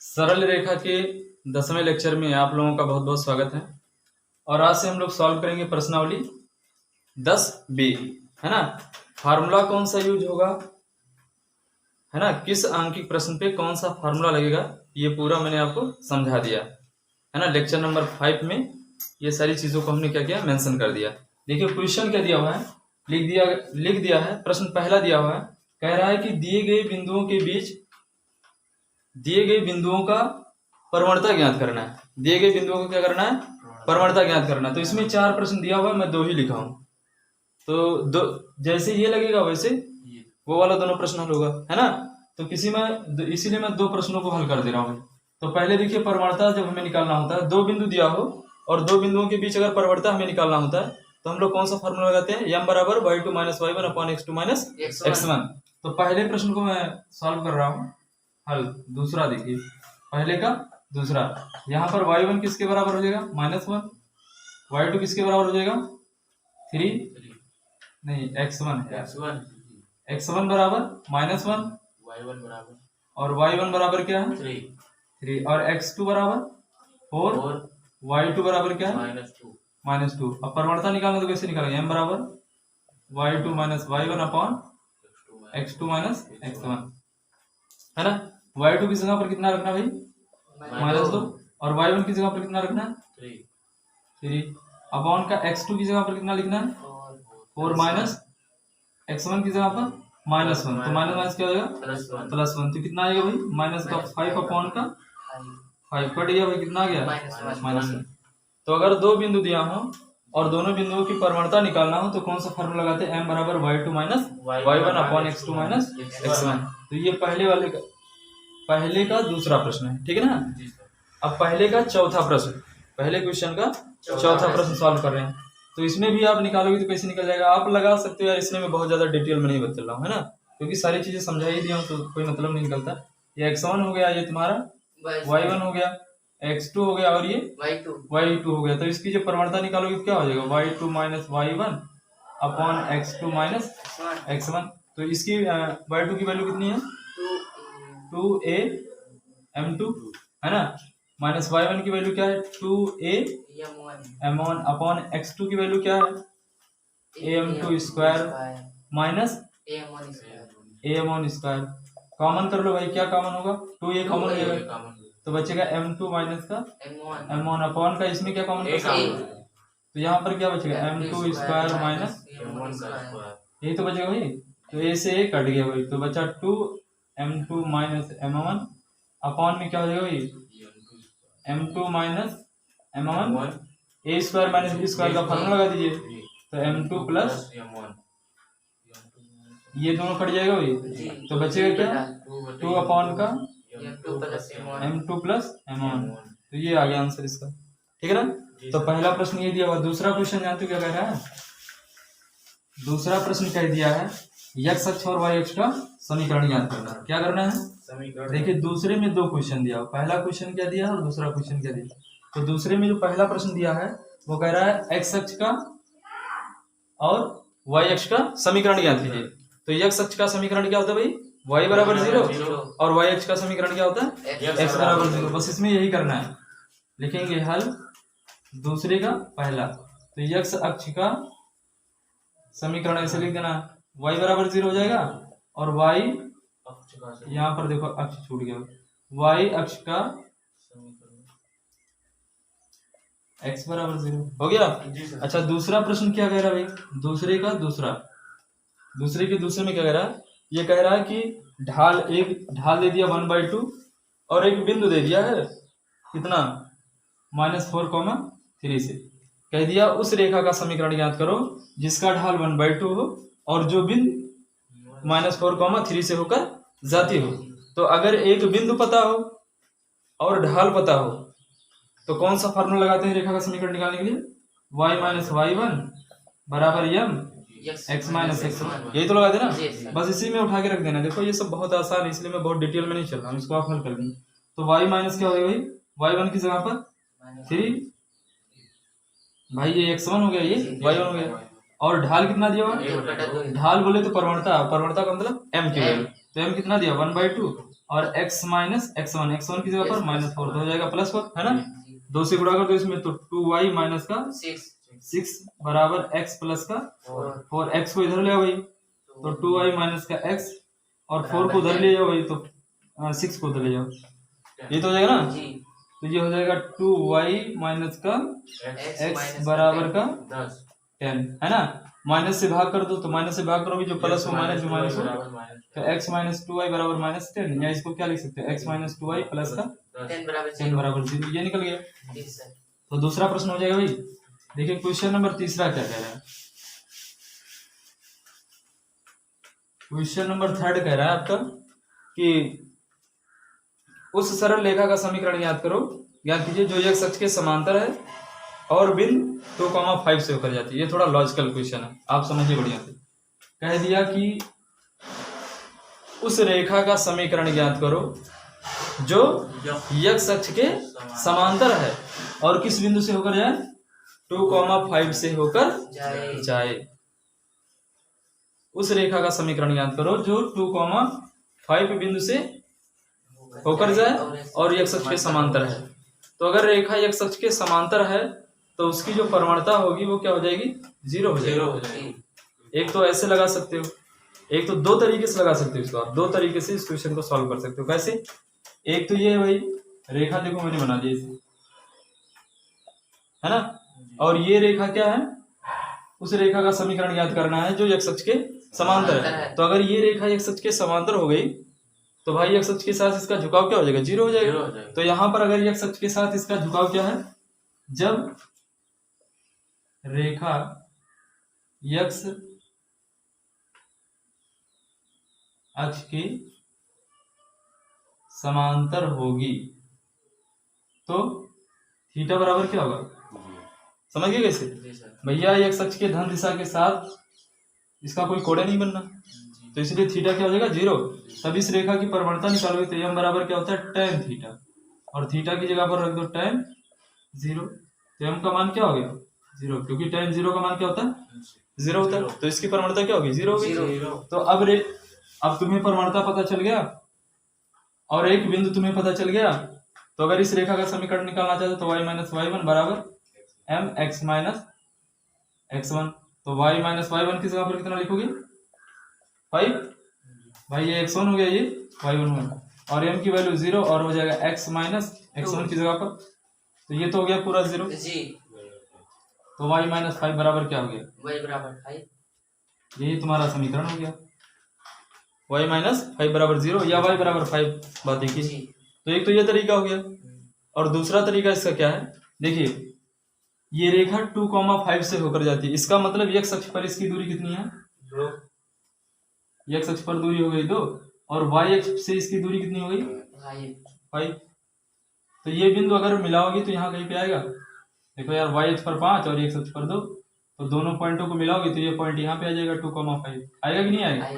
सरल रेखा के 10वें लेक्चर में आप लोगों का बहुत बहुत स्वागत है। और आज से हम लोग सॉल्व करेंगे प्रश्नावली 10B, है ना। फार्मूला कौन सा यूज होगा, है ना, किस आंकिक प्रश्न पे कौन सा फार्मूला लगेगा, ये पूरा मैंने आपको समझा दिया, है ना। लेक्चर नंबर 5 में ये सारी चीजों को हमने क्या किया, मेंशन कर दिया। देखिए क्वेश्चन क्या दिया हुआ है, लिख दिया है। प्रश्न पहला दिया हुआ है, कह रहा है कि दिए गए बिंदुओं के बीच दिए गए बिंदुओं का प्रवणता ज्ञात करना है। दिए गए बिंदुओं को क्या करना है, प्रवणता ज्ञात करना है। तो इसमें 4 प्रश्न दिया हुआ है, मैं 2 ही लिखा हूं। तो दो जैसे ये लगेगा वैसे वो वाला दोनों प्रश्न हल होगा, है ना। तो इसीलिए मैं 2 प्रश्नों को हल कर दे रहा हूं। तो पहले देखिए, प्रवणता जब हमें निकालना होता है, 2 बिंदु दिया हो और 2 बिंदुओं के बीच अगर प्रवणता हमें निकालना होता है तो हम लोग कौन सा फॉर्मूला लगाते हैं, m बराबर y2 minus y1 upon x2 minus x1। तो पहले प्रश्न को मैं सॉल्व कर रहा हूँ हल। दूसरा देखिए, पहले का दूसरा, यहाँ पर y1 किसके बराबर हो जाएगा, -1। y2 किसके बराबर हो जाएगा, 3 नहीं x1 है, x1 बराबर -1, y1 बराबर और y1 बराबर क्या है, 3, और x2 बराबर 4, y2 बराबर क्या है, -2। अब प्रवणता निकालना तो कैसे निकालेंगे, m बराबर y2 minus y1 upon x2 minus x1, है ना। y2 की जगह पर कितना रखना भाई, -2, और y1 की जगह पर कितना रखना है, 3, अपॉन का x2 की जगह पर कितना लिखना है, 4 माइनस x1 की जगह पर -1। तो माइनस क्या हो जाएगा, +1। तो कितना आएगा भाई, माइनस का 5 अपॉन का 5 कट गया भाई, कितना आ गया, -1। तो अगर 2 बिंदु दिया हो और दोनों बिंदुओं की प्रवणता निकालना हो तो कौन सा फॉर्मूला लगाते हैं, m बराबर y2 minus y1 upon x2 minus x1। तो ये पहले का दूसरा प्रश्न है, ठीक है ना। अब पहले का चौथा प्रश्न, पहले क्वेश्चन का चौथा प्रश्न सॉल्व कर रहे हैं। तो इसमें भी आप निकालोगे तो कैसे निकल जाएगा, आप लगा सकते हो यार। इसमें मैं बहुत ज्यादा डिटेल में नहीं बता रहा हूँ, है ना, क्योंकि सारी चीजें समझा ही दिया हूँ तो कोई मतलब नहीं निकलता। ये x1 हो गया, ये तुम्हारा y1 हो गया, x2 हो गया, और ये y2 हो गया। तो इसकी जो प्रवणता निकालोगे तो क्या हो जाएगा, y2 minus y1 upon x2 minus x1। तो इसकी y2 की वैल्यू कितनी है, 2a m2, है ना, माइनस y1 की वैल्यू क्या है, 2a m1 अपॉन x2 की वैल्यू क्या है, am2 square minus am1 square. Common कर लो भाई, क्या कॉमन होगा, 2a कॉमन हो जाएगा तो बचेगा m2 माइनस का m1 अपॉन का, इसमें क्या कॉमन कर, तो यहाँ पर क्या बचेगा, m2 स्क्वायर माइनस यही तो बचेगा भाई। तो a से a कट गया भाई, तो बचा 2m2 माइनस m1 अपॉन में क्या हो जाएगा भाई, m2 minus m1, a square minus b square का फॉर्मूला लगा दीजिए। तो m2 प्लस ये दोनों कट जाएगा भाई, तो बचेगा क्या, 2 अपॉन का m2 प्लस m1। तो ये आ गया आंसर इसका, ठीक है ना। तो पहला प्रश्न ये दिया हुआ। दूसरा क्वेश्चन जानते हो क्या कह रहा है, दूसरा प्रश्न कह दिया है x अक्ष और y अक्ष का समीकरण ज्ञात करना है। क्या करना है, देखिए दूसरे में 2 क्वेश्चन दिया, पहला क्वेश्चन क्या दिया और दूसरा क्वेश्चन क्या दिया। तो दूसरे में जो पहला प्रश्न दिया है वो कह रहा है x अक्ष का और y अक्ष का समीकरण ज्ञात कीजिए। तो x अक्ष का समीकरण क्या होता है भाई, y बराबर 0, और y अक्ष का समीकरण क्या होता है, x बराबर 0। बस इसमें यही करना है, लिखेंगे हल दूसरे का पहला। तो x अक्ष का समीकरण ऐसे लिख देना, y बराबर 0 हो जाएगा, और y यहाँ पर देखो अक्ष छूट गया, y अक्ष का x बराबर 0 हो गया। अच्छा दूसरा प्रश्न क्या कह रहा है भाई, दूसरे का दूसरे में क्या कह रहा है, ये कह रहा है कि एक ढाल दे दिया 1/2 और एक बिंदु दे दिया है कितना, -4, 3 से कह दिया उस रेखा का समीकरण ज्ञात करो जिसका ढाल 1/2 हो और जो बिंदु -4, 3 से होकर जाती हो। तो अगर एक बिंदु पता हो और ढाल पता हो तो कौन सा फॉर्मूला लगाते हैं रेखा का समीकरण निकालने के लिए, y माइनस y1 बराबर m x माइनस x1, यही तो लगा देना। बस इसी में उठा के रख देना। देखो ये सब बहुत आसान है, इसलिए मैं बहुत डिटेल में नहीं चल रहा हूँ, इसको आप हल कर देंगे। तो y माइनस क्या हो गया भाई, y1 की जगह पर 3 भाई, ये x1 हो गया, ये y1 हो गया, और ढाल कितना दिया हुआ, ढाल बोले तो प्रवणता का मतलब m की वैल्यू, तो m कितना दिया 1/2, और x माइनस x1 की जगह पर -4 तो हो जाएगा +4 है ना। 2 से गुणा कर दो इसमें तो 2y माइनस का 6 बराबर x प्लस का 4 x को इधर ले आओ भाई तो 2y माइनस का x और 4 को उधर ले जाओ भाई तो 6 को उधर ले जाओ, ये तो हो जाएगा ना। तो ये हो जाएगा 2y माइनस का x बराबर का 10 है ना। माइनस से भाग कर दो तो माइनस से भाग करोगे जो प्लस हो माइनस जो माइनस हो तो x माइनस 2y बराबर -10 या इसको क्या लिख सकते हैं x माइनस 2y प्लस का 10 बराबर 0, ये निकल गया। तो दूसरा प्रश्न हो जाएगा भाई। देखिए क्वेश्चन नंबर तीसरा क्या कह रहा है। क्वेश्चन नंबर 3 कह रहा है आपका कि उस सरल रेखा का समीकरण याद करो, याद कीजिए जो x अक्ष के समांतर है और बिंदु 2,5 से होकर जाती है। ये थोड़ा लॉजिकल क्वेश्चन है, आप समझिए बढ़िया से। कह दिया कि उस रेखा का समीकरण ज्ञात करो जो x अक्ष के समांतर है और किस बिंदु से होकर जाए 2,5 से होकर जाए। उस रेखा का समीकरण ज्ञात करो जो 2,5 बिंदु से होकर जाए और x अक्ष के समांतर है। तो अगर रेखा x अक्ष के समांतर है तो उसकी जो प्रवणता होगी वो क्या हो जाएगी 0 हो जाएगी। एक तो ऐसे लगा सकते हो, एक तो 2 तरीके से लगा सकते हो इसको। आप 2 तरीके से इस क्वेश्चन को सॉल्व कर सकते हो। कैसे? एक तो ये है भाई, रेखा देखो मैंने बना दी इसे, है ना। और ये रेखा क्या है, उस रेखा का समीकरण ज्ञात करना है जो x अक्ष के समांतर है। तो अगर ये रेखा x अक्ष के समांतर हो गई तो भाई x अक्ष के साथ इसका झुकाव क्या हो जाएगा 0 हो जाएगा। तो यहाँ पर अगर x अक्ष के साथ इसका झुकाव क्या है, जब रेखा x अक्ष के समांतर होगी तो थीटा बराबर क्या होगा, समझ गए कैसे भैया। x अक्ष के धन दिशा के साथ इसका कोई कोण नहीं बनना, तो इसलिए थीटा क्या हो जाएगा 0। तब इस रेखा की प्रवणता निकालोगे तो m बराबर क्या होता है tan थीटा, और थीटा की जगह पर रख दो tan 0। तो m का मान क्या हो गया 0, क्योंकि tan 0 का मान क्या होता है 0 होता है। तो इसकी प्रवणता क्या होगी 0 होगी। तो अब तुम्हें प्रवणता पता चल गया और एक बिंदु तुम्हें पता चल गया। तो अगर इस रेखा का समीकरण निकालना चाहते तो y माइनस y1 बराबर mx माइनस x1। तो y माइनस y1 की जगह पर कितना लिखोगे 5, भाई ये x1 हो गया, ये y1 हो गया, और m की वैल्यू 0 और हो जाएगा x माइनस x1 की जगह पर। तो ये तो हो गया पूरा 0 जी। तो y माइनस 5 बराबर क्या हो गया y बराबर 5, यही तुम्हारा समीकरण हो गया। y माइनस 5 बराबर 0 या y बराबर 5, बात एक ही। तो एक तो ये तरीका हो गया। और दूसरा तरीका इसका क्या है, देखिए ये रेखा 2,5 से होकर जाती है, इसका मतलब x अक्ष पर इसकी दूरी कितनी है 2, x अक्ष पर दूरी हो गई 2 और y अक्ष से इसकी दूरी कितनी हो गई 5। तो ये बिंदु अगर मिलाओगे तो यहाँ कहीं पे आएगा, देखो यार y अक्ष पर 5 और x अक्ष पर 2, तो दोनों पॉइंटों को मिलाओगे तो ये पॉइंट यहाँ पे आ जाएगा 2,5, आएगा कि नहीं आएगा।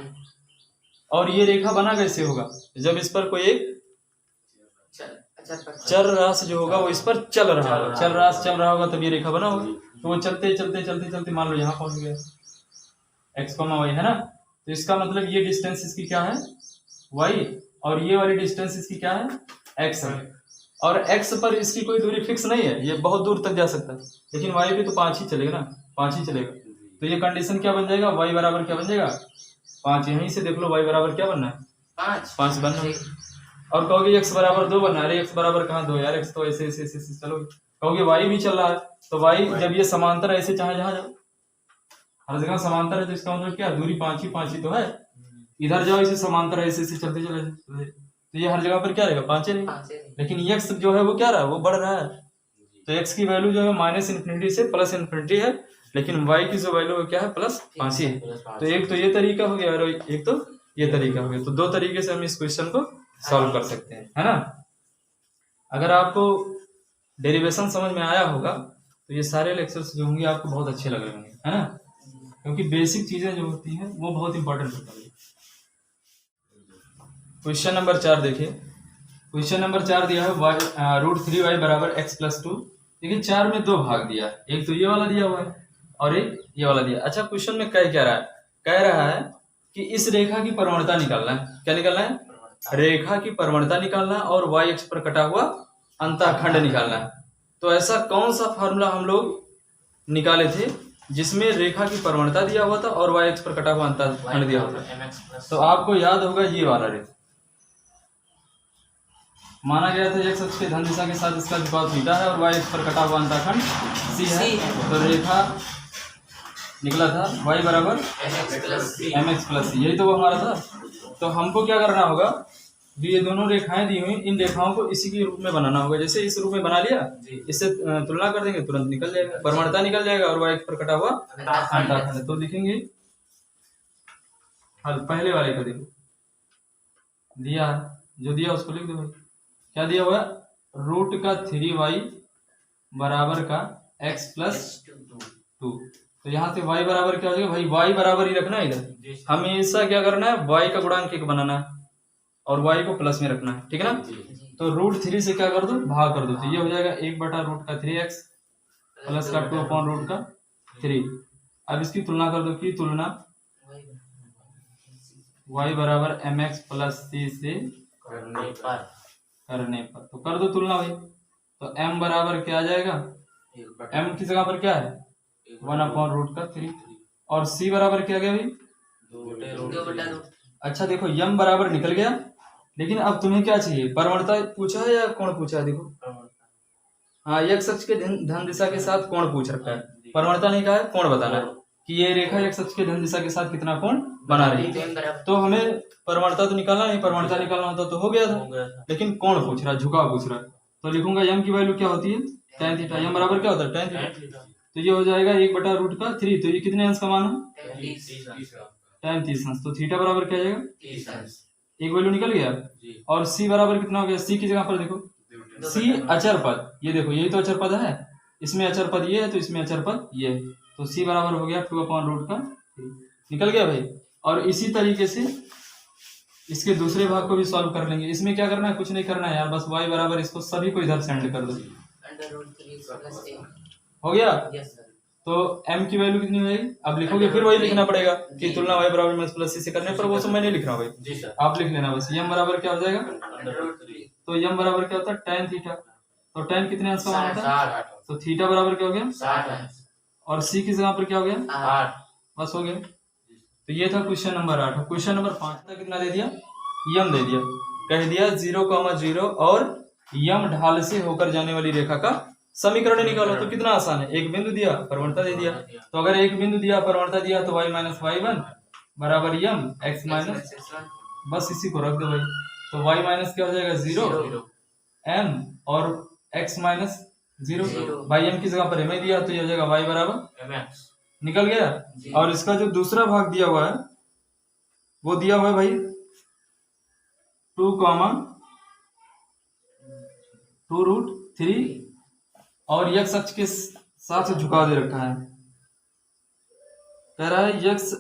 और ये रेखा बना कैसे होगा, जब इस पर कोई एक चर राशि जो होगा वो इस पर चल रहा होगा, चल रहा होगा तब ये रेखा बना होगा। तो वो चलते चलते चलते चलते मान लो यहाँ पहुंच गया x, y है ना। तो इसका मतलब ये डिस्टेंस इसकी क्या है y और ये वाली डिस्टेंस इसकी क्या है x है। और x पर इसकी कोई दूरी फिक्स नहीं है, ये बहुत दूर तक जा सकता है, लेकिन y पे तो 5 ही चलेगा ना, 5 ही चलेगा। तो ये कंडीशन क्या बन जाएगा, y बराबर क्या बन जाएगा 5। यहीं से देख लो y बराबर क्या बनना है 5 बनना है। और कहोगे x बराबर 2 बनना है, अरे x बराबर कहाँ 2 यार, x तो ऐसे ऐसे ऐसे चलोगे। कहोगे y भी चल रहा है, तो y जब ये समांतर ऐसे चाहे जहां जाओ, हर जगह समांतर है, तो इसका मतलब क्या दूरी 5 ही तो है। इधर जाओ इसे समांतर ऐसे ऐसे चलते चले, तो ये हर जगह पर क्या रहेगा 5 रहेगा। लेकिन x जो है वो क्या रहा है, वो बढ़ रहा है। तो x की वैल्यू जो है -∞ से +∞ है, लेकिन y की जो वैल्यू है क्या है +5 है। तो एक तो ये तरीका हो गया और एक तो ये तरीका हो गया। तो 2 तरीके से हम इस क्वेश्चन को सॉल्व कर सकते हैं, है ना। अगर आपको डेरिवेशन समझ में आया होगा तो ये सारे लेक्चर्स जो होंगे आपको बहुत अच्छे लग रहे होंगे, है ना, क्योंकि बेसिक चीजें जो होती हैं वो बहुत इंपॉर्टेंट होती है। क्वेश्चन नंबर 4 देखिए। क्वेश्चन नंबर 4 दिया है √3y बराबर x+2। देखिए 4 में 2 भाग दिया है, एक तो ये वाला दिया हुआ है और एक ये वाला दिया। अच्छा क्वेश्चन में कह क्या रहा है, कह रहा है कि इस रेखा की प्रवणता निकालना है। क्या निकालना है, रेखा की परवणता निकालना और y अक्ष पर कटा हुआ अंतःखंड निकालना। तो ऐसा कौन सा फार्मूला हम लोग निकाले थे जिसमें रेखा की परवणता दिया हुआ था और y अक्ष पर कटा हुआ अंतःखंड दिया हुआ था? तो आपको याद होगा ये वाला रेखा माना गया था x अक्ष के धन दिशा के साथ इसका झुकाव थीटा है और y अक्ष पर कटा हुआ अंतःखंड c है। तो रेखा निकला था y बराबर mx प्लस c, यही तो वो हमारा था। तो हमको क्या करना होगा, ये दोनों रेखाएं दी हुई, इन रेखाओं को इसी के रूप में बनाना होगा। जैसे इस रूप में बना लिया, इससे तुलना कर देंगे, तुरंत निकल जाएगा, परवणता निकल जाएगा और y पर कटा हुआ अंतःखंड। तो लिखेंगे हल पहले वाले को, देखो दिया है, जो दिया उसको लिख दो भाई। क्या दिया हुआ है? रूट का 3y बराबर का x प्लस 2। तो यहाँ से y बराबर क्या हो जाएगा भाई? y बराबर ही रखना है इधर, हमेशा क्या करना है, y का गुणांक 1 बनाना है और y को प्लस में रखना है, ठीक है ना। तो रूट 3 से क्या कर दो, भाग कर दो, तो ये हो जाएगा 1 बटा रूट का 3x प्लस का 2 अपॉन रूट का 3। अब इसकी तुलना कर दो, की तुलना y बराबर mx प्लस c से करने पर तो कर दो तुलना भाई। तो m बराबर क्या आ जाएगा, m की जगह पर क्या है 1 अपॉन रूट का 3 और c बराबर क्या गया भाई 2। अच्छा देखो m बराबर निकल गया, लेकिन अब तुम्हें क्या चाहिए, परवणता पूछा है या कोण पूछा है? देखो हाँ, x अक्ष के धन दिशा के साथ कोण पूछ रखा है, परवणता नहीं कहा है, कोण बताना है कि ये रेखा x अक्ष के धन दिशा के साथ कितना कोण बना रही है। तो हमें परवणता तो निकालना नहीं, परवणता निकालना होता तो हो गया था, लेकिन कोण पूछ रहा है, झुकाव पूछ रहा है। तो लिखूंगा m की वैल्यू क्या होती है tan थीटा, m बराबर क्या होता है tan थीटा। तो ये हो जाएगा 1 बटा रूट का 3, तो ये कितने अंश का मान है tan 30 अंश। तो थीटा बराबर क्या जाएगा 30 अंश, एक वैल्यू निकल गया। और c बराबर कितना हो गया, c की जगह पर देखो c अचर पद, ये देखो यही तो अचर पद है, इसमें अचर पद ये है तो इसमें अचर पद ये है, तो c बराबर हो गया 2 अपॉन रूट का 3, निकल गया भाई। और इसी तरीके से इसके दूसरे भाग को भी सॉल्व कर लेंगे। इसमें क्या करना है, कुछ नहीं करना है यार, बस y बराबर इसको सभी को इधर सेंड कर दो, हो गया। तो m की वैल्यू कितनी हो जाएगी, अब लिखोगे फिर वही लिखना पड़ेगा कि तुलना y बराबर माइनस प्लस c से करने पर, वो सब मैं नहीं लिख रहा हूँ भाई, आप लिख लेना बस। m बराबर क्या हो जाएगा, तो m बराबर क्या होता है tan थीटा, तो tan कितने अंश का मान होता है, तो थीटा बराबर क्या हो गया 60 और c की जगह पर क्या हो गया 8, बस हो गया। तो ये था क्वेश्चन नंबर 8। क्वेश्चन नंबर 5 का कितना दे दिया, यम दे दिया, कह दिया 0,0 और यम ढाल से होकर जाने वाली रेखा का समीकरण निकालो। तो कितना आसान है, एक बिंदु दिया, परवणता दे दिया। तो अगर एक बिंदु दिया, परवणता दिया, तो y माइनस y1 बराबर यम x माइनस, बस इसी को रख दो भाई। तो y माइनस क्या हो जाएगा 0 m और x माइनस 0, भाई m की जगह पर m दिया, तो ये हो जाएगा y बराबर mx, निकल गया। और इसका जो दूसरा भाग दिया हुआ है वो दिया हुआ है भाई 2 रूट 3 और x अक्ष के साथ झुकाव दे रखा है, कह रहा है x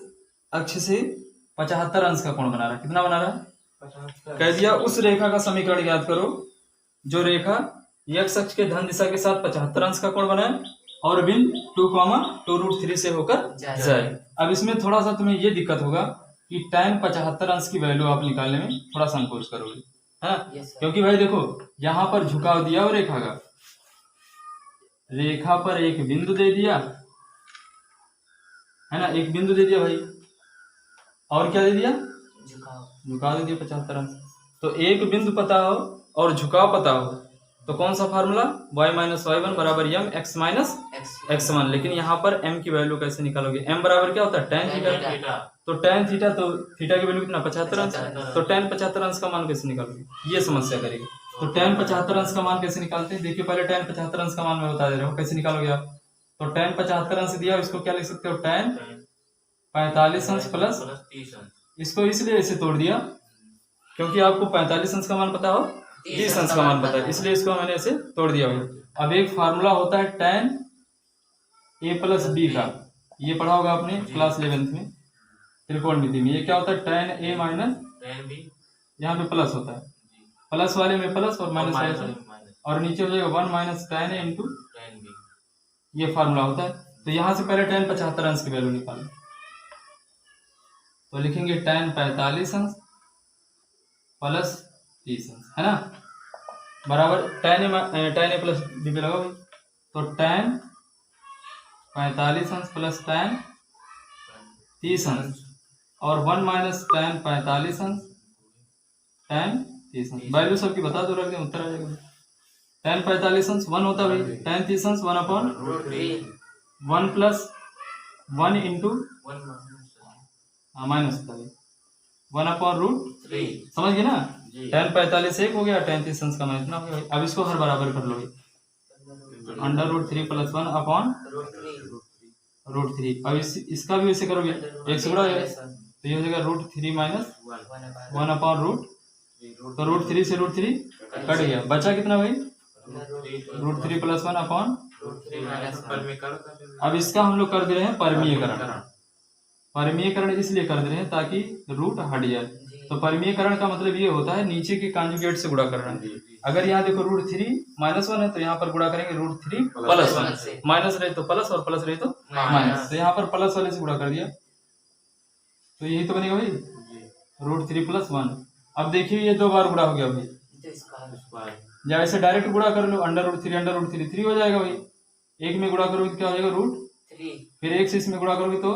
अक्ष से 75 अंश का कोण बना रहा है। कितना बना रहा है, कह दिया उस रेखा का समीकरण याद करो जो रेखा x अक्ष के धन दिशा के साथ 75 अंश का कोण बनाए और बिंदु 2 रूट 3 से होकर जाए। अब इसमें थोड़ा सा तुम्हें ये दिक्कत होगा कि tan 75 अंश की वैल्यू आप निकालने में थोड़ा संकोच करोगे, है ना, क्योंकि भाई देखो यहाँ पर झुकाव दिया और रेखा का, रेखा पर एक बिंदु दे दिया है ना, एक बिंदु दे दिया भाई, और क्या दे दिया झुकाव दे दिया 75 अंश। तो एक बिंदु पता हो और झुकाव पता हो तो कौन सा फार्मूला, y माइनस y1 बराबर m x माइनस x1। लेकिन यहाँ पर m की वैल्यू कैसे निकालोगे, m बराबर क्या होता है tan थीटा, तो tan थीटा, तो थीटा की वैल्यू कितना 75 अंश, तो tan 75 अंश का मान कैसे निकालोगे, ये समस्या करेगी। तो tan 75 अंश का मान कैसे निकालते हैं, देखिए पहले tan 75 अंश का मान मैं बता दे रहा हूँ, कैसे निकालोगे आप। तो tan 75 अंश दिया, इसको क्या लिख सकते हो tan 45 अंश प्लस, इसको इसलिए ऐसे तोड़ दिया क्योंकि आपको 45 अंश का मान पता हो, 30 अंश का मान पता है, इसलिए इसको मैंने ऐसे तोड़ दिया हुआ। अब एक फार्मूला होता है tan a प्लस b का, ये पढ़ा होगा आपने क्लास 11th में त्रिकोणमिति में। ये क्या होता है tan a minus tan b, यहाँ पे प्लस होता है, प्लस वाले में प्लस और माइनस वाले में, और नीचे हो जाएगा 1 minus tan a into tan b, ये फार्मूला होता है। तो यहाँ से पहले tan 75 अंश की वैल्यू निकालो, तो लिखेंगे tan 45 अंश प्लस 30 अंश, है ना, बराबर tan ए प्लस बी पे लगाओ। तो tan 45 अंश प्लस tan 30 अंश और 1 माइनस tan 45 अंश tan 30 अंश। वैल्यू सबकी बता दो, रख दे, उत्तर आ जाएगा। tan 45 अंश 1 होता है भाई, tan 30 अंश 1 अपॉन 1 प्लस 1 इंटू माइनस होता है 1 अपॉन रूट 3, समझ गए ना। tan 45 1 हो गया, tan 30 अंश का मान इतना हो गया। अब इसको हर बराबर कर लो भाई, under root 3 plus 1 upon root 3। अब इसका भी वैसे करोगे, एक से गुणा हो जाएगा, तो ये हो जाएगा रूट 3 माइनस 1 अपॉन रूट, तो रूट 3 से रूट 3 कट गया, बचा कितना भाई, रूट 3 प्लस 1 अपॉन। अब इसका हम लोग कर दे रहे हैं परमीयकरण। परमीयकरण इसलिए कर दे रहे हैं ताकि रूट हट जाए। तो परमीयकरण का मतलब ये होता है नीचे के कांजुगेट से गुणा करना। अगर यहाँ देखो रूट 3 माइनस 1 है तो यहाँ पर गुणा करेंगे रूट 3 प्लस 1, माइनस रहे तो प्लस और प्लस रहे तो माइनस, तो यहाँ पर प्लस वाले से गुणा कर दिया, तो यही तो बनेगा भाई, रूट 3 प्लस 1। अब देखिए ये 2 बार गुणा हो गया भाई, या ऐसे डायरेक्ट गुणा कर लो, अंडर रूट 3 3 हो जाएगा भाई। एक में गुणा करोगे तो क्या हो जाएगा रूट 3, फिर एक से इसमें गुणा करोगे तो,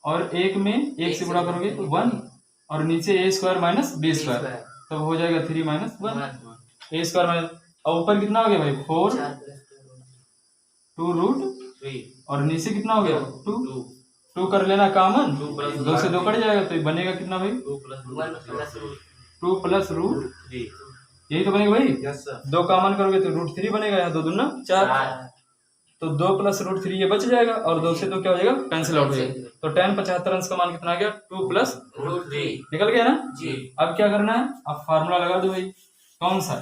और एक में एक से गुणा करोगे तो 1, और नीचे a square minus b square, तो हो जाएगा 3 माइनस 1 a स्क्वायर माइनस, और ऊपर कितना हो गया भाई 4 2 रूट 3, और नीचे कितना हो गया 2 कर लेना कॉमन, 2 से 2 कट जाएगा, तो बनेगा कितना भाई 2 प्लस रूट 3, यही तो बनेगा भाई। 2 कॉमन करोगे तो रूट 3 बनेगा, यहाँ 2 दूना 4, तो 2 प्लस रूट 3 ये बच जाएगा, और 2 से 2 क्या हो जाएगा कैंसिल आउट हो जाएगा। तो tan 75 अंश का मान कितना आ गया 2 प्लस रूट 3, निकल गया ना जी। अब क्या करना है, अब फार्मूला लगा दो भाई, कौन सा,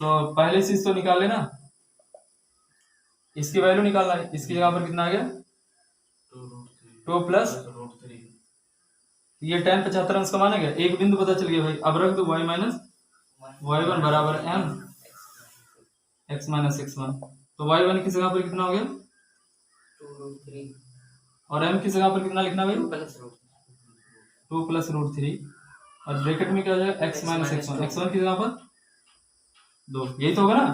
तो पहले चीज तो निकाल लेना, इसकी वैल्यू निकालना है। इसकी जगह पर कितना आ गया 2 प्लस रूट 3, ये tan 75 अंश का मान है, एक बिंदु पता चल गया भाई। अब रख दो y माइनस y1 बराबर m x माइनस x1, तो y1 की जगह पर कितना हो गया 2 रूट 3, और m की जगह पर कितना लिखना भाई 2 प्लस रूट 3, और ब्रैकेट में क्या हो जाएगा x माइनस x1, x1 की जगह पर 2, यही तो होगा ना,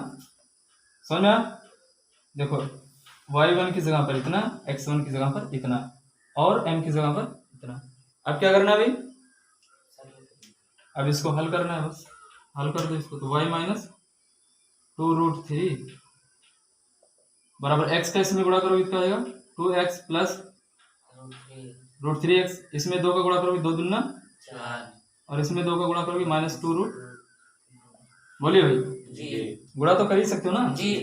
समझ में आया। देखो y1 की जगह पर इतना, x1 की जगह पर इतना, और m की जगह पर इतना। अब क्या करना है भाई, अब इसको हल करना है, बस हल कर दो इसको, तो y माइनस 2 रूट 3 बराबर x का इसमें गुणा करोगे क्या आएगा 2x प्लस रूट 3x, इसमें 2 का गुणा करोगे 2 दूना 4, और इसमें 2 का गुणा करोगे माइनस 2 रूट, बोलिए भाई जी, गुणा तो कर ही सकते हो ना जी।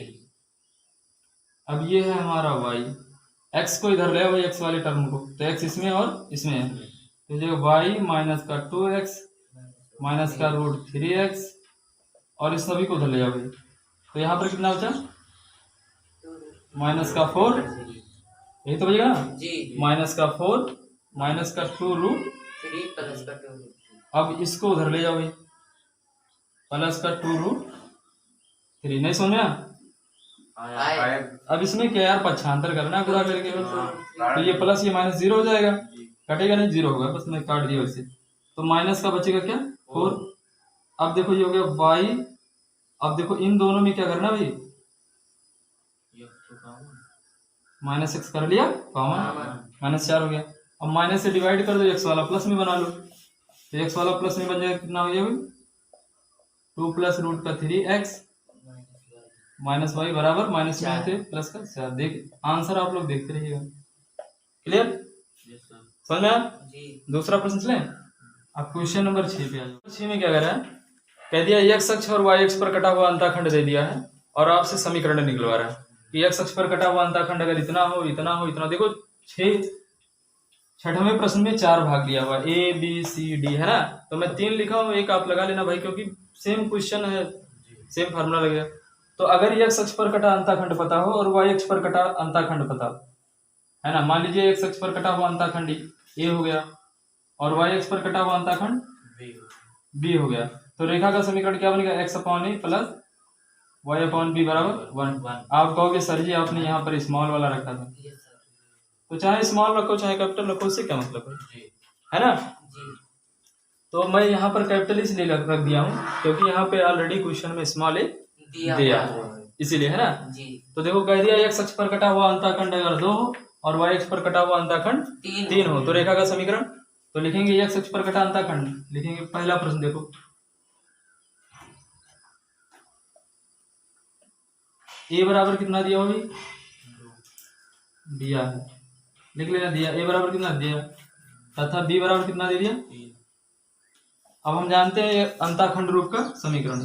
अब ये है हमारा y, x को इधर ले भाई, x वाले टर्म को, तो x इसमें और इसमें है, तो जो y माइनस का 2x माइनस का रूट 3x, और इस सभी को उधर ले जाओ भाई, तो यहाँ पर कितना बचा माइनस का 4, यही तो बचेगा ना जी, माइनस का 4 माइनस का 2 रूट 3 प्लस का 2, अब इसको उधर ले जाओ भाई, प्लस का 2 रूट 3, नहीं समझ में। अब इसमें क्या यार पक्षांतर करना है गुणा करके, तो ये प्लस ये माइनस 0 हो जाएगा, कटेगा नहीं 0 होगा, बस मैं काट दिया वैसे, तो माइनस का बचेगा क्या 4। अब देखो ये हो गया y, अब देखो इन दोनों में क्या करना भाई, माइनस x कर लिया कॉमन, माइनस 4 हो गया। अब माइनस से डिवाइड कर दो, x वाला प्लस में बना लो, तो x वाला प्लस में बन जाएगा, कितना हो गया भाई 2 प्लस रूट का 3x माइनस y बराबर माइनस में थे प्लस का 4। देख आंसर आप लोग देखते रहिएगा, क्लियर समझ में। दूसरा प्रश्न चले, अब क्वेश्चन नंबर 6 पे आ जाओ। 6 में क्या कर रहा है, कह दिया x अक्ष और y अक्ष पर कटा हुआ अंताखंड दे दिया है, और आपसे समीकरण निकलवा रहा है कि x अक्ष पर कटा हुआ अंताखंड अगर इतना हो इतना हो इतना। देखो 6वें प्रश्न में 4 भाग दिया हुआ A B C D है ना, तो मैं 3 लिखा हूँ, एक आप लगा लेना भाई, क्योंकि सेम क्वेश्चन है, सेम फार्मूला लगेगा। तो अगर x अक्ष पर कटा अंताखंड पता हो और y अक्ष पर कटा अंताखंड पता हो, है ना, मान लीजिए x अक्ष पर कटा हुआ अंताखंड A हो गया और y अक्ष पर कटा हुआ अंताखंड B हो गया, तो रेखा का समीकरण क्या बनेगा x upon a plus y upon b बराबर 1। आप कहोगे सर जी आपने यहाँ पर स्मॉल वाला रखा था, तो चाहे स्मॉल रखो चाहे कैपिटल रखो, उससे क्या मतलब है ना। तो मैं यहाँ पर कैपिटल इसलिए रख दिया हूँ क्योंकि यहाँ पे ऑलरेडी क्वेश्चन में स्मॉल ए दिया है, इसीलिए, है ना जी। तो देखो कह दिया एक्स अक्ष पर कटा हुआ अंतःखंड अगर 2 हो और वाई अक्ष पर कटा हुआ अंतःखंड 3 हो तो रेखा का समीकरण, तो लिखेंगे एक्स अक्ष पर कटा अंतःखंड, लिखेंगे पहला प्रश्न देखो ए बराबर कितना दिया हो, दिया है, लिख लेना दिया, ए बराबर कितना दिया तथा बी बराबर कितना दे दिया। अब हम जानते हैं अंतःखंड रूप का समीकरण,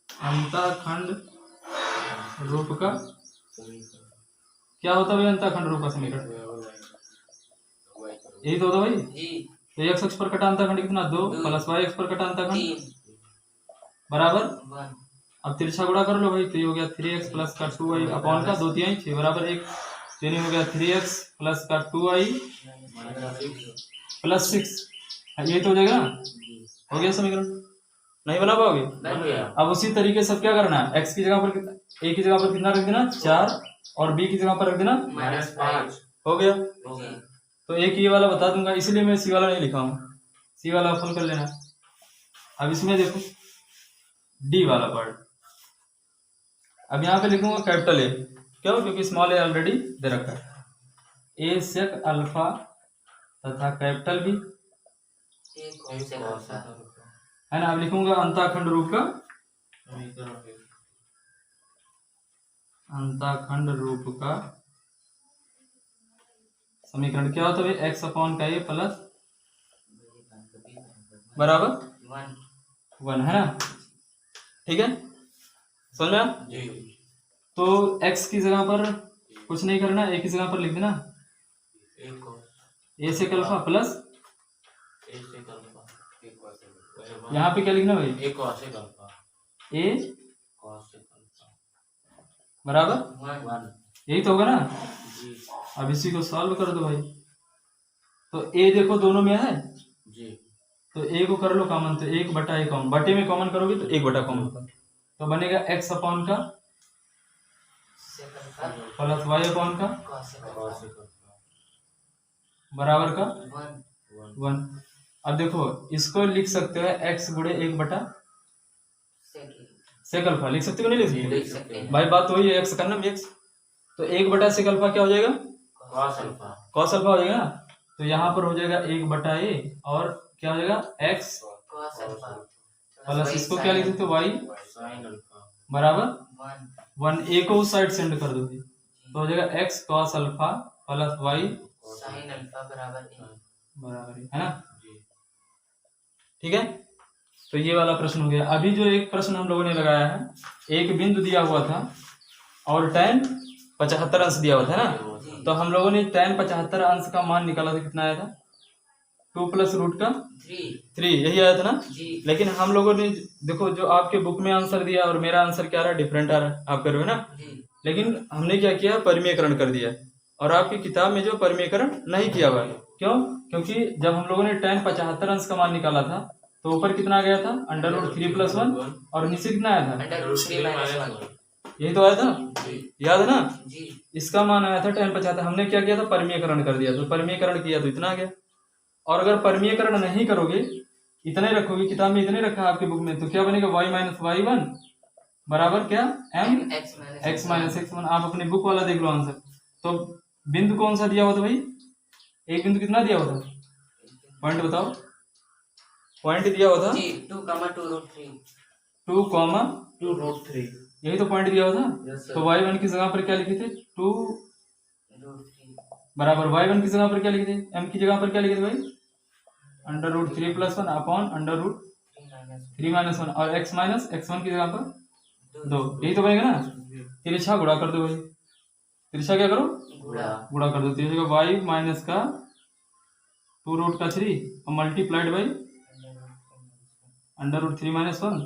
अंतःखंड रूप का क्या होता है भाई, अंतःखंड रूप का समीकरण यही तो होता भाई। तो एक्स अक्ष पर कटा अंतःखंड कितना 2 प्लस वाई अक्ष पर कटा अंतःखंड बराबर, अब तिरछा गुणा कर लो भाई, तो ये हो गया 3x प्लस का 2y अपॉन का 2 3 6 बराबर 1, यानी हो गया 3x प्लस का 2y प्लस 6, ये तो हो जाएगा ना, हो गया समीकरण, नहीं बना पाओगे। अब उसी तरीके से क्या करना है, x की जगह पर a की जगह पर कितना रख देना 4 और b की जगह पर रख देना -5, हो गया। तो एक ये वाला बता दूंगा इसलिए मैं सी वाला नहीं लिखा हूँ, सी वाला फुल कर लेना। अब इसमें देखो डी वाला पार्ट, अब यहाँ पे लिखूंगा कैपिटल ए, क्यों, क्योंकि स्मॉल ए ऑलरेडी दे रखा है, ए सेक अल्फा तथा कैपिटल बी, है ना। अब लिखूंगा अंतःखंड रूप का, अंतःखंड रूप का समीकरण क्या होता है, एक्स अपॉन का ए प्लस बराबर 1, है ना, ठीक है, समझ में। तो x की जगह पर कुछ नहीं करना, a की जगह पर लिख देना a सेक अल्फा प्लस, यहाँ पे क्या लिखना भाई, a बराबर 1, यही तो होगा ना। अब इसी को सॉल्व कर दो भाई, तो a देखो दोनों में है जी, तो a को कर लो कॉमन, तो 1/a कॉमन, बटे में कॉमन करोगे तो 1/, कॉमन तो बनेगा x अपॉन का प्लस y अपॉन का बराबर का 1। अब देखो इसको लिख सकते हो x गुणे 1/, सेक अल्फा लिख सकते हो, नहीं लिख सकते भाई, बात वही है, x का नाम x, तो 1/, सेक अल्फा क्या हो जाएगा, कॉस अल्फा हो जाएगा ना। तो यहाँ पर हो जाएगा 1/a और क्या हो जाएगा x प्लस इसको क्या लिख सकते हो y बराबर 1, a को उस साइड सेंड कर दो तो हो जाएगा x cos alpha plus y sin alpha बराबर है ना, ठीक है। तो ये वाला प्रश्न हो गया। अभी जो एक प्रश्न हम लोगों ने लगाया है, एक बिंदु दिया हुआ था और tan 75 अंश दिया हुआ था ना, तो हम लोगों ने tan 75 अंश का मान निकाला था, कितना आया था 2 प्लस रूट का 3, यही आया था ना। लेकिन हम लोगों ने देखो जो आपके बुक में आंसर दिया और मेरा आंसर क्या रहा, डिफरेंट आ रहा है, आप कर रहे हो ना। लेकिन हमने क्या किया, परिमेयकरण कर दिया, और आपकी किताब में जो परिमेयकरण नहीं किया हुआ है, क्यों, क्योंकि जब हम लोगों ने tan 75 अंश का मान निकाला था तो ऊपर कितना आ गया था √3 + 1 और नीचे कितना आया था √3 - 1, यही तो आया था, याद है ना। इसका मान आया था tan 75, हमने क्या किया था, परिमेयकरण कर दिया, तो परिमेयकरण किया तो इतना आ गया। और अगर परिमेयकरण नहीं करोगे, इतने रखोगे, किताब में इतने रखा है आपकी बुक में, तो क्या बनेगा y - y1 बराबर क्या m x - x1। आप अपनी बुक वाला देख लो आंसर। तो बिंदु कौन सा दिया हुआ था भाई, एक बिंदु कितना दिया हुआ था, पॉइंट बताओ, पॉइंट दिया हुआ था 2,2√3, यही तो पॉइंट दिया हुआ था। तो y1 की जगह पर क्या लिखे थे 2 बराबर, y1 की जगह पर क्या लिखे थे, m की जगह पर क्या लिखे थे भाई √3 + 1 अपॉन √3 - 1 और x - x1 की जगह पर 2, यही तो बनेगा ना। तिरछा गुणा कर दो भाई, तिरछा क्या करो गुणा कर दो, तो ये y माइनस का 2√3 और मल्टीप्लाइड बाई √3 - 1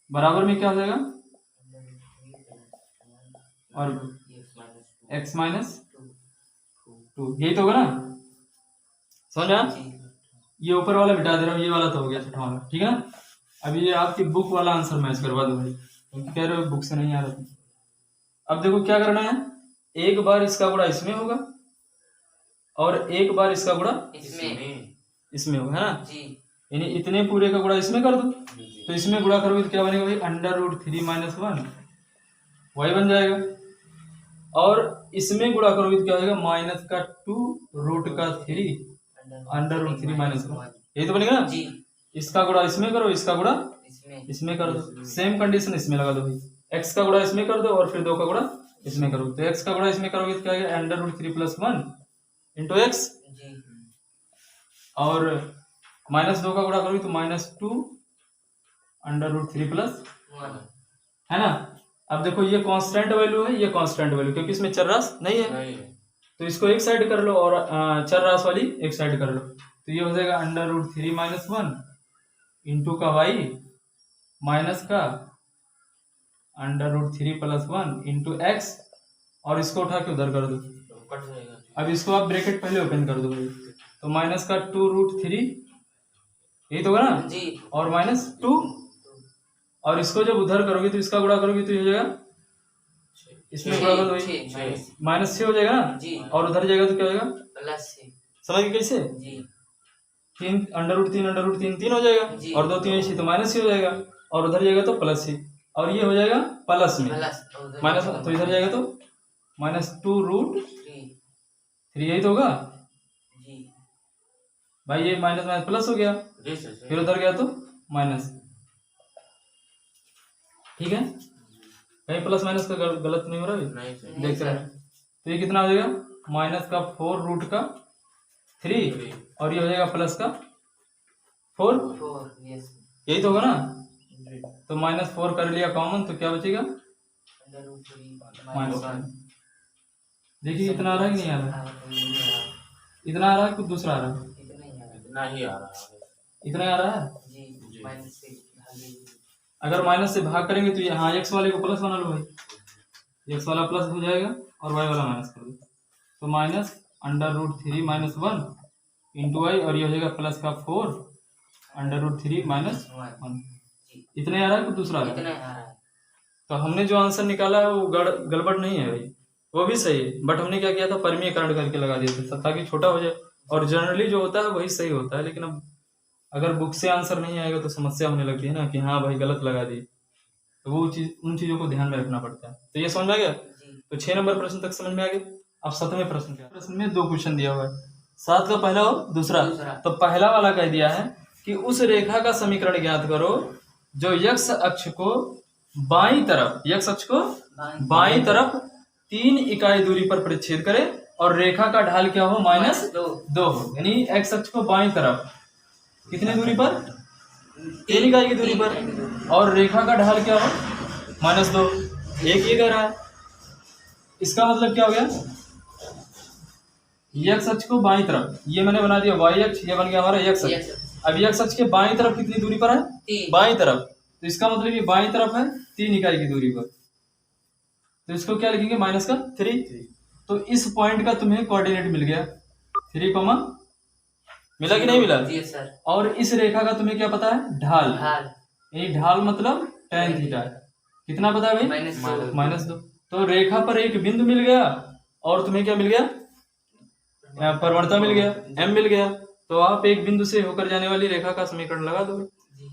बराबर में क्या हो जाएगा, और x - 2, यही तो होगा ना, समझा। ये ऊपर वाला बिठा दे रहा हूँ, ये वाला तो हो गया छठा वाला, ठीक है ना। अब ये आपकी बुक वाला आंसर मैच करवा दो भाई, क्योंकि कह रहे हो बुक से नहीं आ रहा। अब देखो क्या करना है, एक बार इसका गुणा इसमें होगा और एक बार इसका गुणा इसमें होगा, है ना। यानी इतने पूरे का गुणा इसमें कर दो, तो इसमें गुणा करोगे तो क्या बनेगा भाई, √3 - 1 वही बन जाएगा। और इसमें गुणा करोगे तो क्या हो जाएगा, -2√3 √3 - 1, यही तो बनेगा ना जी। इसका गुणा इसमें करो, इसका गुणा इसमें कर दो, सेम कंडीशन इसमें लगा दो भाई, x का गुणा इसमें कर दो और फिर 2 का गुणा इसमें करो, तो x का गुणा इसमें करोगे तो क्या आएगा, √3 + 1 इंटू एक्स, और -2 का गुणा करोगे तो -2 √3 + 1 है ना। अब देखो ये कांस्टेंट वैल्यू है, ये कांस्टेंट वैल्यू, क्योंकि इसमें चरराशि नहीं है, तो इसको एक साइड कर लो और चरराशि वाली एक साइड कर लो, तो ये हो जाएगा √3 - 1 इंटू का y माइनस का √3 + 1 इंटू एक्स, और इसको उठा के उधर कर दो, अब इसको आप ब्रैकेट पहले ओपन कर दो भाई, तो माइनस का 2√3 यही तो होगा ना जी, और -2, और इसको जब उधर करोगे तो इसका गुणा करोगे तो ये हो जाएगा, इसमें गुणा कर दो -6 हो जाएगा ना जी, और उधर जाएगा तो क्या हो जाएगा +6, समझ गए कैसे जी, 3 √3 3 हो जाएगा जी, और 2 3 6 तो -6 हो जाएगा, और उधर जाएगा तो +6, और ये हो जाएगा प्लस में माइनस, तो इधर जाएगा तो -2√3 यही तो होगा जी भाई, ये माइनस माइनस प्लस हो गया, फिर उधर गया तो माइनस, ठीक है, कहीं प्लस माइनस का गलत नहीं हो रहा है, देख रहे हैं, तो ये कितना हो जाएगा, -4√3 और ये हो जाएगा प्लस का 4, यही तो होगा ना, तो -4 कर लिया कॉमन, तो क्या बचेगा -1। देखिए इतना आ रहा है कि नहीं आ रहा, इतना आ रहा है कुछ दूसरा आ रहा है, इतना ही आ रहा है, इतना आ रहा है जी। अगर माइनस से भाग करेंगे तो यहाँ x वाले को प्लस बना लो भाई, x वाला प्लस हो जाएगा और y वाला माइनस कर दो, तो -√3 - 1 इंटू y, और ये हो जाएगा प्लस का 4 √3 - 1, इतने आ रहा है कुछ दूसरा आ रहा है। तो हमने जो आंसर निकाला है वो गड़बड़ नहीं है भाई, वो भी सही है, बट हमने क्या किया था, परिमीयकरण करके लगा दिया था ताकि छोटा हो जाए, और जनरली जो होता है वही सही होता है, लेकिन अब अगर बुक से आंसर नहीं आएगा तो समस्या होने लगती है ना कि हाँ भाई गलत लगा दी, तो वो चीज, उन चीजों को ध्यान में रखना पड़ता है। तो ये समझ में आ गया, तो 6 नंबर प्रश्न तक समझ में आ गया। अब 7वें प्रश्न क्या, प्रश्न में 2 क्वेश्चन दिया हुआ है, 7 का पहला और दूसरा। तो पहला वाला कह दिया है कि उस रेखा का समीकरण ज्ञात करो जो x अक्ष को बाईं तरफ, x अक्ष को बाईं तरफ 3 इकाई दूरी पर परिच्छेद करे और रेखा का ढाल क्या हो, -2 हो, यानी x अक्ष को बाईं तरफ कितने दूरी पर, 3 इकाई की दूरी पर, और रेखा का ढाल क्या हो, -2, एक ये कह रहा है। इसका मतलब क्या हो गया, x अक्ष को बाईं तरफ, ये मैंने बना दिया y अक्ष, ये बन गया हमारा x अक्ष। अब x अक्ष के बाईं तरफ कितनी दूरी पर है, बाईं तरफ, तो इसका मतलब ये बाईं तरफ है 3 इकाई की दूरी पर, तो इसको क्या लिखेंगे, -3। तो इस पॉइंट का तुम्हें कोऑर्डिनेट मिल गया 3, मिला कि नहीं मिला जी सर। और इस रेखा का तुम्हें क्या पता है, ढाल, यानी ढाल मतलब tan थीटा, कितना पता है भाई, -2। तो रेखा पर एक बिंदु मिल गया और तुम्हें क्या मिल गया, प्रवणता मिल गया, m मिल गया, तो आप एक बिंदु से होकर जाने वाली रेखा का समीकरण लगा दो।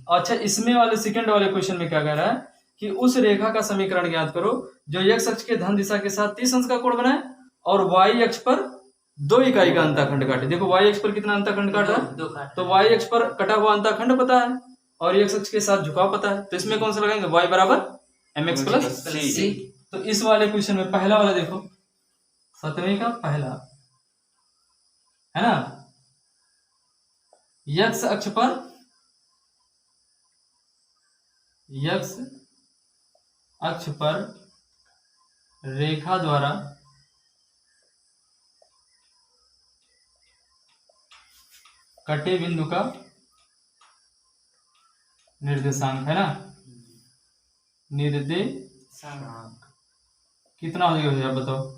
अच्छा, इसमें वाले सेकंड वाले क्वेश्चन में क्या कह रहा है कि उस रेखा का समीकरण ज्ञात करो जो x अक्ष के धन दिशा के साथ 30 अंश का कोण बनाए और y अक्ष पर 2 इकाई का अंतःखंड काटे। देखो y अक्ष पर कितना अंतःखंड काट रहा है, तो y अक्ष पर कटा हुआ अंतःखंड पता है और x अक्ष के साथ झुकाव पता है, तो इसमें कौन सा लगाएंगे, y = mx + c। तो इस वाले क्वेश्चन में पहला वाला देखो, 7वें का पहला है ना, x अक्ष पर, x अक्ष पर रेखा द्वारा कटे बिंदु का निर्देशांक है ना, निर्देशांक कितना हो जाएगा भैया बताओ,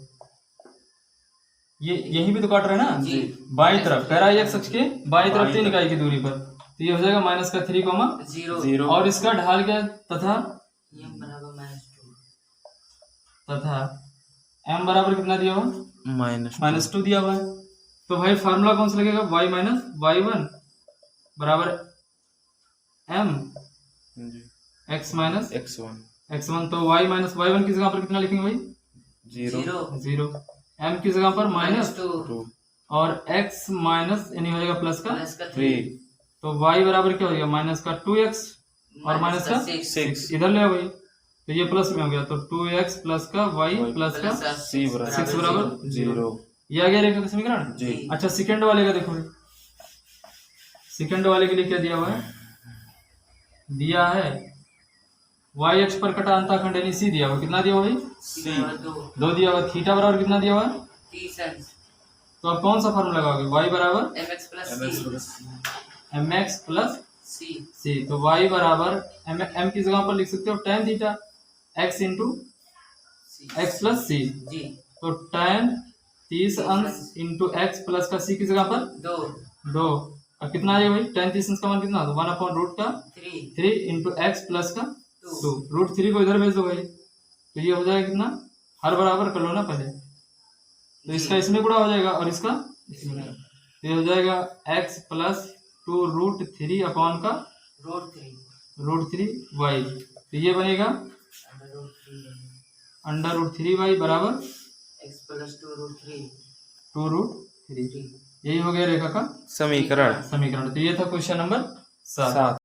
ये यहीं पे तो काट रहे हैं ना जी, बाईं तरफ कह रहा है x अक्ष के बाईं तरफ 3 इकाई की दूरी पर, तो ये हो जाएगा -3, और इसका ढाल क्या, तथा m बराबर कितना दिया हुआ, -2 दिया हुआ है। तो भाई फार्मूला कौन सा लगेगा, y - y1 बराबर m जी x माइनस x1 x1, तो y माइनस y1 की जगह पर कितना लिखेंगे भाई? 0 जीरो। m की जगह पर माइनस 2 और x माइनस यानी हो जाएगा प्लस का 3 तो y बराबर क्या हो गया? माइनस का 2x और माइनस का 6 इधर ले आओ भाई, तो ये प्लस में हो गया, तो 2x प्लस का y प्लस का c 6 बराबर 0। 0 ये आ गया रेखा का समीकरण। जी अच्छा सेकंड वाले का देखो, सेकंड वाले के लिए क्या दिया हुआ है? दिया है y अक्ष पर कटा अंतःखंड यानी c दिया हुआ, कितना दिया हुआ भाई? c 2 दिया हुआ। थीटा बराबर कितना दिया हुआ? 30 तो अब कौन सा फॉर्मूला लगाओगे? y बराबर mx plus mx plus c c, तो y बराबर m की जगह पर लिख सकते हो tan theta x into x plus c, जी तो tan 30 अंश इंटू x प्लस का c की जगह पर 2। अब कितना आ जाएगा भाई? tan 30 अंश का मान कितना? तो 1 अपॉन रूट का 3 इंटू एक्स प्लस का 2। रूट 3 को इधर भेज दो भाई, तो ये हो जाएगा कितना? हर बराबर कर लो ना पहले, तो इसका इसमें गुणा हो जाएगा और इसका इसमें गुणा। तो ये हो जाएगा x प्लस 2 रूट 3 अपॉन का रूट 3 y, तो ये बनेगा अंडर रूट 3 y बराबर x plus 2 root 3 2 रूट 3। यही हो गया रेखा का समीकरण समीकरण। तो ये था क्वेश्चन नंबर 7।